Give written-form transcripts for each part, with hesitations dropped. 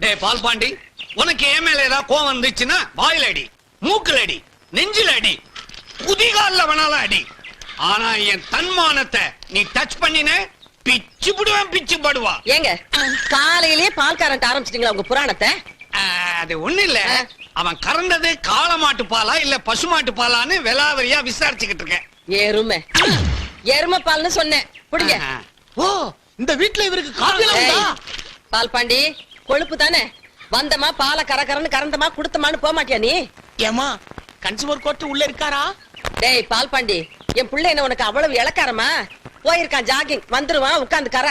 டே பால் பாண்டி, உனக்கு என் மேல ஏதாவது கோவம் வந்துச்சுன்னா வாயில அடி, மூக்குல அடி, நெஞ்சில அடி, குதிகால்ல வேணாலும் அடி. ஆனா என் தன்மானத்தை நீ டச் பண்ணின பிச்சு புடுவேன், பிச்சு படுவா. ஏங்க காலையிலேயே பால் கரண்ட் ஆரம்பிச்சிட்டீங்களா உங்க புராணத்தை? அது ஒண்ணு இல்ல, அவன் கறந்தது காளமாட்டு பாலா இல்ல பசுமாட்டு பாலான்னு விலாவரியா விசாரிச்சுக்கிட்டு இருக்கேன். எருமை பால்னு சொன்னேன். புடிங்க. ஓ, இந்த வீட்ல இவருக்கு காதலாம் உண்டா? பால் பாண்டி கொழுப்பு தானே, வந்தமா பால கரகரன்னு கறந்தமா குடுத்தமான்னு போக மாட்டியா நீ? ஏமா கன்சூமர் கோர்ட் உள்ள இருக்காரா? டேய் பால் பாண்டி, என் புள்ள என்ன உனக்கு அவ்வளவு இளக்காரமா? போயிருக்கான் ஜாகிங், வந்துருவான், உட்கார்ந்து கர.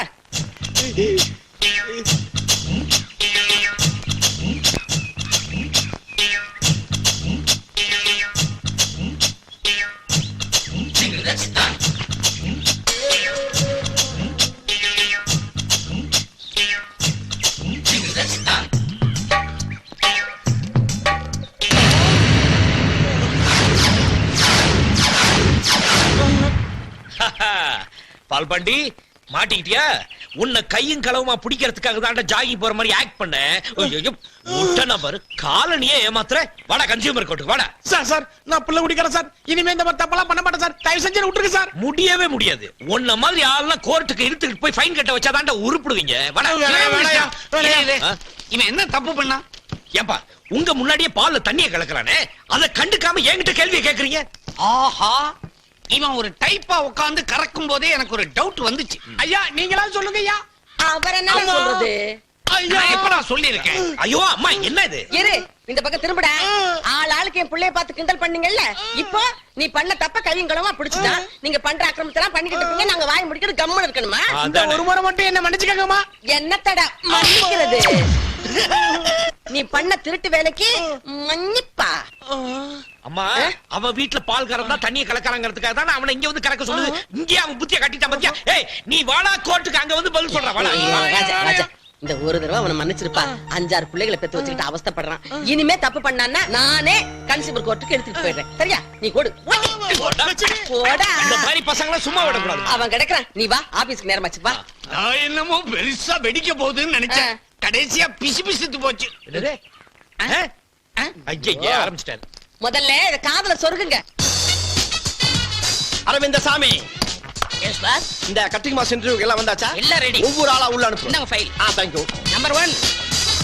பால்பாண்டி மாட்டிக்கிட்டியா? உன்னை கையும் களவுமா பிடிக்கிறதுக்காக தான் ஜாகிங் போற மாதிரி ஆக்ட் பண்ண. பாரு காலனியே ஏமாத்துற. வாடா கன்சியூமர் கோர்ட்டுக்கு வாடா. சார் நான் புள்ள குடிக்கிறேன் சார். இனிமே இந்த மாதிரி தப்பெல்லாம் பண்ண மாட்டேன் சார். தயவு செஞ்சு விட்டுருங்க சார். முடியவே முடியாது. உன்ன மாதிரி ஆள்லாம் கோர்ட்டுக்கு இழுத்துக்கிட்டு போய் ஃபைன் கட்ட வச்சாதான்டா உருப்பிடுவீங்க. வாடா. இவன் என்ன தப்பு பண்ணா? ஏன்பா உங்க முன்னாடியே பால்ல தண்ணியை கலக்குறானே, அதை கண்டுக்காம என்கிட்ட கேள்வியை கேக்குறீங்க? ஆஹா, இவன் ஒரு டைப்பா உட்கார்ந்து கறக்கும் போதே எனக்கு ஒரு டவுட் வந்துச்சு. ஐயா நீங்களா சொல்லுங்க ஐயா. அவர் என்ன சொல்றது? நான் எப்ப சொல்லி இருக்கேன்? ஐயோ அம்மா என்ன இது? இரு, இந்த பக்கம் திரும்புடா. ஆளுக்கு என் புள்ளைய பார்த்து கிண்டல் பண்ணீங்கல்ல, இப்போ நீ பண்ண தப்ப கையங்களமா பிடிச்சுட்டா. நீங்க பண்ற அக்கிரமத்தெல்லாம் பண்ணிக்கிட்டு இருப்பீங்க, நாங்க வாய் முடிக்கிறது கம்முன்னு இருக்கணுமா? அந்த ஒரு முறை மட்டும் என்ன மன்னிச்சுக்கங்கம்மா. என்னத்தடா மன்னிக்கிறது? நீ பண்ண திருட்டு வேலைக்கு மன்னிப்பா? அம்மா அவன் வீட்டுல பால் கறந்தா தண்ணியை கலக்கறாங்கிறதுக்காக தான் அவனை இங்க வந்து கலக்க சொல்லுது. இங்கே அவன் புத்திய கட்டிட்டான் பாத்தியா? ஏய் நீ வாடா கோர்ட்டுக்கு, அங்க வந்து பதில் சொல்ற. வாடா. ராஜா இந்த ஒரு தடவை அவனை மன்னிச்சிருப்பா. 6 பிள்ளைகளை பெத்து வச்சுக்கிட்டு அவஸ்தைப்படுறான். இனிமே தப்பு பண்ணான்னா நானே கன்சியூமர் கோர்ட்டுக்கு எடுத்துட்டு போயிடுறேன். சரியா? நீ கொடு. போடா. இந்த மாதிரி பசங்களை சும்மா விடக்கூடாது. அவன் கிடைக்கிறான், நீ வா, ஆபீஸ்க்கு நேரமாச்சு வா. நான் என்னமோ பெருசா வெடிக்க போகுதுன்னு நினைச்சேன், கடைசியா பிசு பிசுத்து போச்சு. ஐயே ஆரம்பிச்சிட்டாரு. முதல்ல இத காதுல சொருகுங்க. அரவிந்த சாமி, எஸ் பாஸ். இந்த கட்டிங் மாஸ் இன்டர்வியூக்கு எல்லாம் வந்தாச்சா? எல்லாம் ரெடி. ஒவ்வொரு ஆளா உள்ள அனுப்பு. இந்தாங்க file. thank you. Number 1.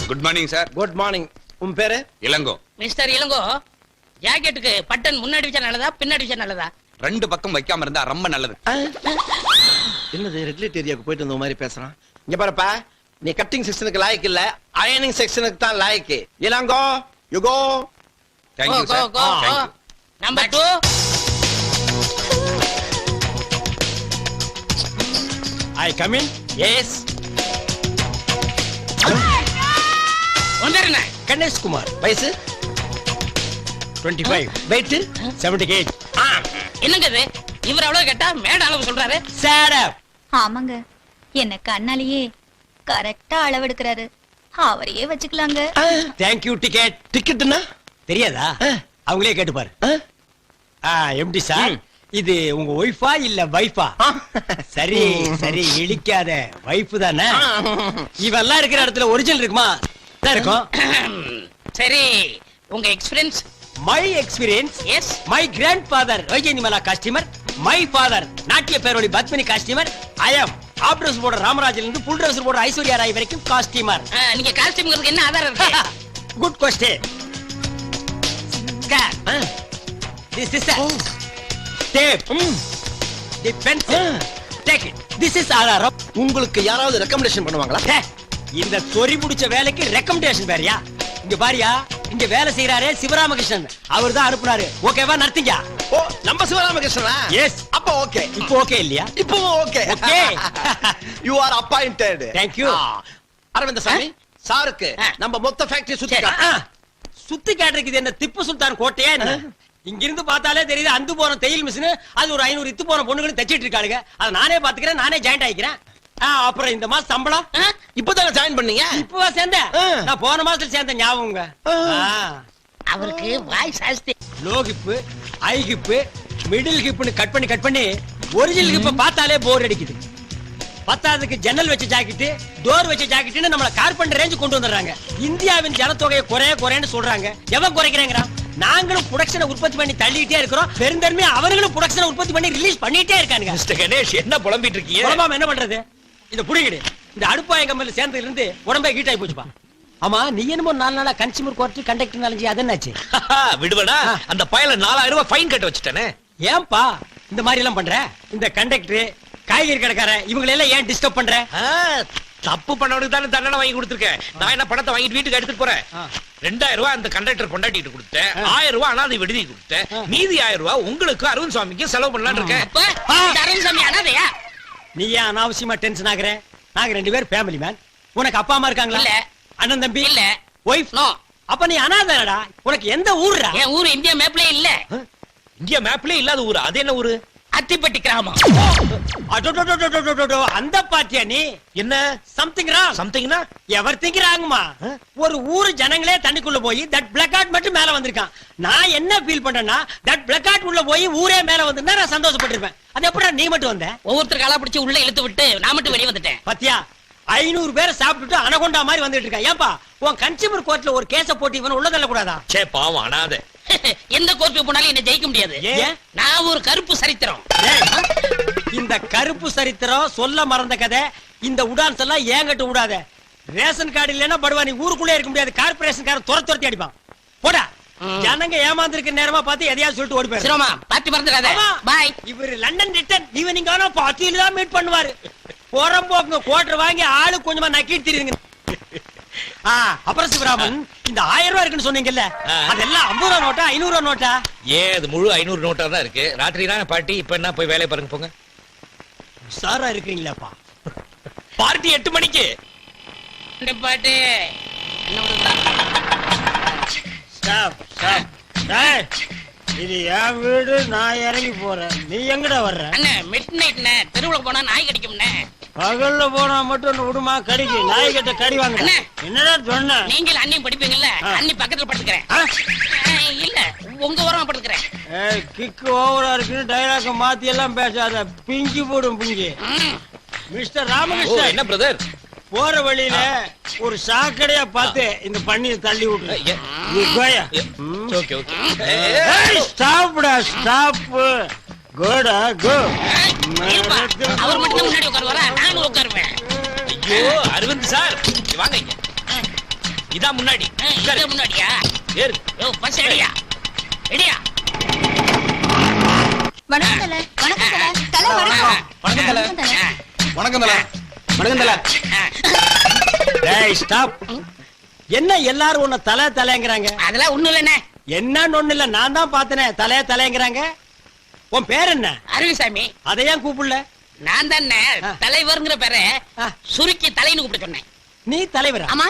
Good morning sir. Good morning. உன் பேரு? இளங்கோ. மிஸ்டர் இளங்கோ, ஜாக்கெட்டுக்கு பட்டன் முன்னாடி வச்சா நல்லதா பின்னாடி வச்சா நல்லதா? ரெண்டு பக்கம் வைக்காம இருந்தா ரொம்ப நல்லது. என்னது ரெட்லைட் ஏரியாவுக்கு போயிட்டு வந்த மாதிரி பேசுறான். இங்க பாருப்பா, நீ கட்டிங் செக்ஷனுக்கு லாயக்கு இல்ல, அயனிங் செக்ஷனுக்கு தான் லாயக்கு. Elango you go. Thank you sir. Thank you. Number 2. I come in. Yes. வந்தறனே. கணேஷ் குமார். வயசு 25. weight 70 kg. என்னங்க இது? இவர் அவ்வளவு கேட்டா மேட அளவு சொல்றாரு. Shut up. ஆமாங்க, என்ன கண்ணாலேயே கரெக்டா அளவெடுக்கிறாரு. அவரையே வச்சுக்கலாங்க. Thank you ticket. டிக்கெட்னா தெரியாதா? அவங்களே கேட்டு பாரு. எம்டி சார், இது உங்க ஒய்ஃபா இல்ல வைஃபா? சரி சரி, இழிக்காத. வைஃப் தானே? இவெல்லாம் இருக்கிற இடத்துல ஒரிஜினல் இருக்குமா? இருக்கும். சரி, உங்க experience? My experience? Yes. My grandfather Vyjayanthimala customer. My father நாட்டிய பேரோடி Padmini customer. I am up dress போடுற ராமராஜில இருந்து புல் ட்ரெஸ் போடுற ஐஸ்வர்யா ராய் வரைக்கும் கஸ்டமர். நீங்க காஸ்டியூம்ங்கிறதுக்கு என்ன ஆதாரம் இருக்கு? Good question. This is a tape. The pencil. Take it. This is ஆதாரம். உங்களுக்கு யாராவது ரெக்கமெண்டேஷன் பண்ணுவாங்களா? இந்த சொறி முடிச்ச வேலைக்கு ரெக்கமெண்டேஷன் வேறயா? இங்க பாரியா, இங்க வேலை செய்யறாரே சிவராமகிருஷ்ணன், அவர் தான் அனுப்புனாரு. ஓகேவா? நடத்தீங்க. ஓ, நம்ம சிவராமகிருஷ்ணனா? எஸ். அப்ப ஓகே. இப்போ ஓகே இல்லையா? இப்போ okay. Okay. You are appointed. Thank you. Arvind Swamy, சாருக்கு நம்ம மொத்த ஃபேக்டரி சுத்தி காட்டு. சுத்தி காட்டுறதுக்கு என்ன திப்பு சுல்தான் கோட்டையா என்ன? இங்க இருந்து பார்த்தாலே தெரியுது, அந்து போன தையல் மிஷின் அது ஒரு 500 இத்து போன பொண்ணுகளும் தச்சிட்டு இருக்காளுங்க. அத நானே பாத்துக்கிறேன், நானே ஜாயின்ட் ஆயிக்கிறேன். அப்புறம் இந்த மாசம் சம்பளம் இப்பதாங்க ஜாயின் பண்ணீங்க? இப்பவா சேர்ந்த? நான் போன மாசத்துல சேர்ந்த ஞாபகங்க. அவருக்கு வாய் சாஸ்தி. Low hip, high hip, middle ஹிப்னு கட் பண்ணி ஒரிஜினல் ஹிப் பார்த்தாலே போர் அடிக்குது. பத்தாவதுக்கு ஜன்னல் வச்ச ஜாக்கெட், டோர் வச்ச ஜாக்கெட்னு நம்மள கார்பெண்டர் ரேஞ்ச் கொண்டு வந்துடுறாங்க. இந்தியாவின் ஜனத்தொகையை குறையன்னு சொல்றாங்க. எவன் குறைக்கிறேங்கிறான்? நாங்களும் புரொடக்ஷனை உற்பத்தி பண்ணி தள்ளிட்டே இருக்கிறோம். பெருந்தன்மை அவர்களும் புரொடக்ஷனை உற்பத்தி பண்ணி ரிலீஸ் பண்ணிட்டே இருக்காங்க. மிஸ்டர் கணேஷ் என்ன புலம்பிட்டு இருக்கீங்க? குழம்பாம என்ன பண்றது? இந்த புடிங்கடி இந்த அடுப்பாய கம்பெனில சேர்ந்ததுல இருந்து உடம்பே ஹீட் ஆகி போச்சுப்பா. ஆமா, நீ என்னமோ 4 நாளா கன்சியூமர் கோர்ட் கண்டக்டர் நாலஞ்சு அது என்னாச்சு? விடுவடா, அந்த பயல 4000 ரூபாய் ஃபைன் கட்ட வச்சுட்டானே. ஏன்பா இந்த மாதிரி எல்லாம் பண்ற? இந்த கண்டக்டர், காய்கறி கடைக்காரன் இவங்களை எல்லாம் ஏன் டிஸ்டர்ப் பண்ற? தப்பு பண்ணவனுக்கு தானே தண்டனை வாங்கி கொடுத்துருக்கேன். நான் என்ன பணத்தை வாங்கிட்டு வீட்டுக்கு எடுத்துட்டு போறேன். 2000 ரூபாய் அந்த கண்டக்டர் கொண்டாடிட்டு கொடுத்தேன். 1000 ரூபாய் அனாதை விடுதி கொடுத்தேன். மீதி 1000 ரூபாய் உங்களுக்கு அரவிந்த் சுவாமிக்கு செலவு பண்ணலாம்னு இருக்கேன். அரவிந்த் சாமி அனாதையா? நீ ஏன் அனாவசியமா டென்ஷன் ஆகுற? நாங்க 2 பேர் ஃபேமிலி மேன். உனக்கு அப்பா அம்மா இருக்காங்களா? இல்ல. அண்ணன் தம்பி இல்ல. ஒய்ஃப்? நோ. அப்ப நீ அனாதைடா. உனக்கு எந்த ஊர்டா? என் ஊரு இந்தியா மேப்லயே இல்ல. இந்தியா மேப்லயே இல்லாத ஊரு. அது என்ன ஊரு? அத்திப்பட்டி கிராமம். அடடடடடடடடட, அந்த பாட்டியா நீ? என்ன சம்திங் ராங். சம்திங்னா? எவர் திங்கிறாங்கம்மா? ஒரு ஊரு ஜனங்களே தண்ணிக்குள்ள போய் தட் பிளாக் அவுட் மட்டும் மேல வந்திருக்கான். நான் என்ன ஃபீல் பண்றேன்னா, தட் பிளாக் அவுட் உள்ள போய் ஊரே மேல வந்திருந்தா நான் சந்தோஷப்பட்டிருப்பேன். அது எப்படா நீ மட்டும் வந்த? ஒவ்வொருத்தர் காலா பிடிச்சு உள்ள இழுத்து விட்டு நான் மட்டும் வெளியே வந்துட்டேன். பாத்தியா, 500 பேரை சாப்பிட்டுட்டு அனகொண்டா மாதிரி வந்துட்டு இருக்கான். ஏன்பா உன் கன்சியூமர் கோர்ட்ல ஒரு கேஸ போட்டு இவன் உள்ள தள்ள கூடாதா? சே பாவம் அனாதை. எந்த கோர்ட்டுக்கு போனாலும் என்ன ஜெயிக்க முடியாது. ஏன்? நான் ஒரு கருப்பு சரித்திரம். இந்த கருப்பு சரித்திரம் சொல்ல மறந்த கதை. இந்த உடான்ஸ் எல்லாம் ஏங்கட்டு விடாத. ரேஷன் கார்டு இல்லைன்னா படுவா, நீ ஊருக்குள்ளே இருக்க முடியாது. கார்பரேஷன் காரன் துரத்தி அடிப்பான். போடா. ஜனங்க ஏமாந்திருக்க நேரமா பார்த்து எதையாவது சொல்லிட்டு ஓடி போயிரு. சிரமா பாத்தி மறந்துடாத. பாய். இவர் லண்டன் ரிட்டர்ன் ஈவினிங் ஆனா பாத்தியில தான் மீட் பண்ணுவாரு. போறம்போங்க குவார்டர் வாங்கி ஆளு கொஞ்சமா நக்கிட்டு தெரியுங்க. அப்புறம் சிவராமன், இந்த 1000 ரூபாய் இருக்குன்னு சொன்னீங்கல்ல, அதெல்லாம் 50 ரூபாய் நோட்டா 500 ரூபாய் நோட்டா? அது முழு 500 நோட்டா தான் இருக்கு. ராத்திரி தான் பார்ட்டி. இப்ப என்ன போய் வேலையை பாருங்க போங்க. சாரா இருக்கீங்களாப்பா? பார்ட்டி 8 மணிக்கு. இந்த பாட்டு ஸ்டாப் ஸ்டாப். டேய், இது என் வீடு, நான் இறங்கி போறேன். நீ எங்கடா வர்ற? அண்ணே மிட் நைட்ண்ணே, தெருவுல போனா நாய் கடிக்கும்ண்ணே. பகல்ல போனா மட்டும் விடுமா கடிக்கு? நாய் கிட்ட கடி வாங்க. அண்ணே. என்னடா சொன்ன? நீங்கள் அண்ணியும் படிப்பீங்கல்ல, அண்ணி பக்கத்துல படுத்துக்கிறேன். இல்ல உங்க ஓரமா படுத்துக்கிறேன். கிக்கு ஓவரா இருக்குன்னு டைலாக் மாத்தி எல்லாம் பேசாத. பிங்கி போடும் பிங்கி. மிஸ்டர் ராமகிருஷ்ணன், என்ன பிரதர்? போற வழியில ஒரு சாக்கடையா பார்த்து இந்த பண்ணியை தள்ளி விட்டு. Okay okay. ஸ்டாப்டா ஸ்டாப். கோடா கோ. இருப்பா, அவர் மட்டும் முன்னாடி உட்காருவாரா? நானும் உட்காருவேன். ஐயோ அரவிந்த் சார், இங்க வாங்க. இங்க இதான் முன்னாடி. இதே முன்னாடியா? ஏறு. யோ பஸ் ரெடியா? ரெடியா? வணக்கம் தல. வணக்கம் தல. தல வணக்கம். வணக்கம் தல. வணக்கம் தல. வணக்கம் தல. வணக்கம் தல. டேய் ஸ்டாப். என்ன எல்லாரும் உன்னை தலை தலைங்கறாங்க? அதெல்லாம் ஒண்ணும் இல்லண்ணே. என்னன்னு ஒண்ணு இல்ல, நான் தான் பார்த்தனே. தலைய தலைங்கறாங்க. உன் பேர் என்ன? அரவிசாமி. அதை ஏன் கூப்பிடல? நான் தானே தலைவர்ங்கிற பேரை ஆ. சுருக்கி தலைன்னு கூப்பிட்டு சொன்னேன். நீ தலைவரா? ஆமா.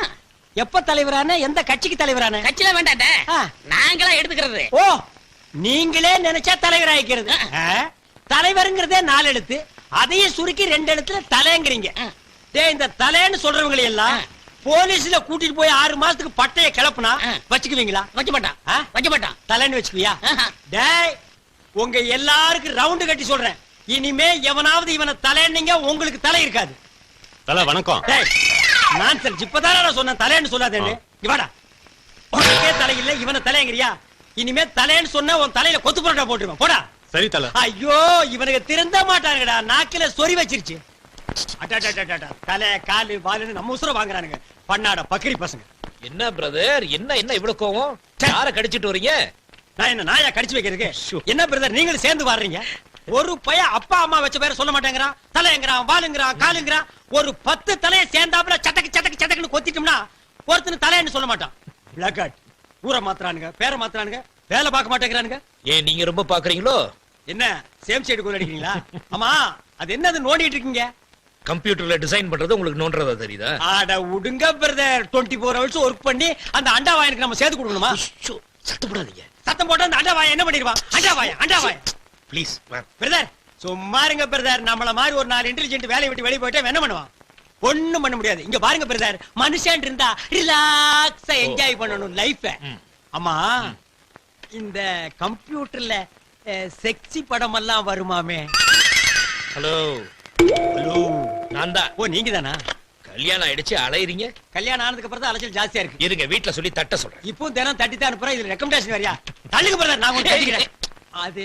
எப்ப தலைவரான? எந்த கட்சிக்கு தலைவரான? கட்சியில வேண்டாட்ட, ஆ. நாங்களா எடுத்துக்கிறது. ஓ, நீங்களே நினைச்சா தலைவராயிக்கிறது. தலைவருங்கிறதே 4 எழுத்து, அதையும் சுருக்கி 2 எழுத்துல தலைங்கிறீங்க. டேய், இந்த தலைன்னு சொல்றவங்களை எல்லாம் போலீஸ்ல கூட்டிட்டு போய் 6 மாசத்துக்கு பட்டைய கிளப்புனா வச்சுக்குவீங்களா? வைக்க மாட்டான். வைக்க மாட்டான். தலைன்னு வச்சுக்குவியா? டேய், உங்க எல்லாருக்கும் ரவுண்டு கட்டி சொல்றேன். இனிமே எவனாவது இவனை தலைன்னீங்க, உங்களுக்கு தலை இருக்காது. தல வணக்கம். டேய், நான் இப்பதானே நான் சொன்னேன் தலைன்னு சொல்லாதேன்னு. இவாடா, உனக்கே தலை இல்ல, இவனை தலைங்கிறியா? இனிமே தலைன்னு சொன்னா உன் தலையில கொத்து புரோட்டா போட்டுருவேன். போடா. சரி தல. ஐயோ, இவனுக்கு திருந்த மாட்டானுங்கடா. நாக்கில சொறி வச்சிருச்சு. அடடடடடட. தலை காலு வாலுன்னு நம்ம உசுர வாங்குறானுங்க. பண்ணாட பக்கிரி பசங்க. என்ன பிரதர், என்ன என்ன இவ்வளவு கோவம்? யார கடிச்சிட்டு வரீங்க? நான் என்ன நாயா கடிச்சு வைக்கிறதுக்கு? என்ன பிரதர், நீங்களும் சேர்ந்து வர்றீங்க? ஒரு பைய அப்பா அம்மா வச்ச பேரை சொல்ல மாட்டேங்கிறான். தலைங்கிறான், வாலுங்கிறான், காலுங்கிறான். ஒரு 10 தலையை சேர்ந்தாப்புல சட்டக்கு சட்டக்கு சட்டக்குன்னு கொத்திட்டோம்னா ஒருத்தன் தலைன்னு சொல்ல மாட்டான். பிளாக் ஊரை மாத்துறானுங்க, பேரை மாத்துறானுங்க, வேலை பார்க்க மாட்டேங்கிறானுங்க. ஏன் நீங்க ரொம்ப பாக்குறீங்களோ? என்ன சேம் சைடு கோல் அடிக்கிறீங்களா? ஆமா, அது என்னது நோண்டிட்டு இருக்கீங்க? கம்ப்யூட்டர்ல டிசைன் பண்றது உங்களுக்கு நோன்றதா தெரியுதா? ஆட உடுங்க பிரதர். 24 ஹவர்ஸ் ஒர்க் பண்ணி அந்த அண்டா வாயனுக்கு நம்ம சேர்த்து கொடுக்கணுமா? சத்தம் போடாதீங்க. சத்தம் போட்டு அந்த அண்டா வாய என்ன பண்ணிடுவான்? அண்டா வாய ப்ளீஸ் பிரதர், சும்மா இருங்க பிரதர். நம்மள மாதிரி ஒரு 4 இன்டெலிஜென்ட் வேலையை விட்டு வெளியே போயிட்டா என்ன பண்ணுவான்? ஒண்ணும் பண்ண முடியாது. இங்க பாருங்க பிரதர், மனுஷன் இருந்தா ரிலாக்ஸா என்ஜாய் பண்ணணும் லைஃப. ஆமா, இந்த கம்ப்யூட்டர்ல செக்ஸி படம் எல்லாம் வருமாமே? ஹலோ ஹலோ, நான் தான். ஓ நீங்க தானா? கல்யாணம் ஆயிடுச்சு அலையறீங்க. கல்யாணம் ஆனதுக்கு அப்புறம் தான் அலைச்சல் ஜாஸ்தியா இருக்கு. இருங்க வீட்ல சொல்லி தட்ட சொல்றேன். இப்போ தினம் தட்டி தான் அனுப்புறேன். இதுல ரெக்கமெண்டேஷன் வரியா? தள்ளுங்க பிரதர், நான் உங்களுக்கு தட்டிக்கிறேன். அது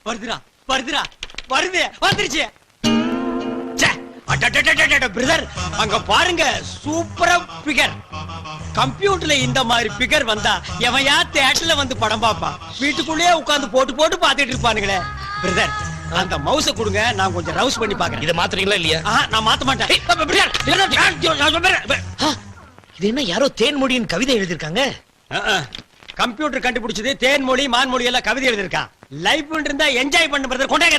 வருதுடா வருதுடா வருது வந்துருச்சு. பிரதர் அங்க பாருங்க, சூப்பரா பிகர். கம்ப்யூட்டர்ல இந்த மாதிரி பிகர் வந்தா எவன் யார் தியேட்டர்ல வந்து படம் பாப்பான்? வீட்டுக்குள்ளேயே உட்கார்ந்து போட்டு போட்டு பாத்துட்டு இருப்பானுங்களே. பிரதர் அந்த மவுஸ கொடுங்க, நான் கொஞ்சம் ரவுஸ் பண்ணி பாக்குறேன். இத மாத்துறீங்களா இல்லையா? நான் மாத்த மாட்டேன். இது என்ன யாரோ தேன்மொழியின் கவிதை எழுதிருக்காங்க? கம்ப்யூட்டர் கண்டுபிடிச்சது தேன்மொழி மான்மொழி எல்லாம் கவிதை எழுதிருக்கான். லைஃப் இருந்தா என்ஜாய் பண்ணு பிரதர். கொண்டாங்க.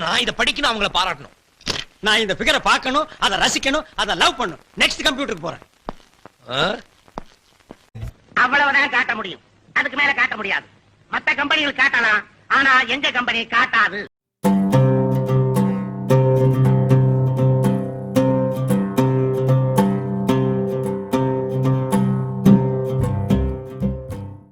நான் இத படிக்கணும், அவங்கள பாராட்டணும். நான் இந்த பிகரை பார்க்கணும், அதை ரசிக்கணும், அதை லவ் பண்ணணும். நெக்ஸ்ட் கம்ப்யூட்டருக்கு போறேன். அவ்வளவுதான் காட்ட முடியும், அதுக்கு மேல காட்ட முடியாது. மத்த கம்பெனிகள் காட்டலாம், ஆனா எங்க கம்பெனி காட்டாது.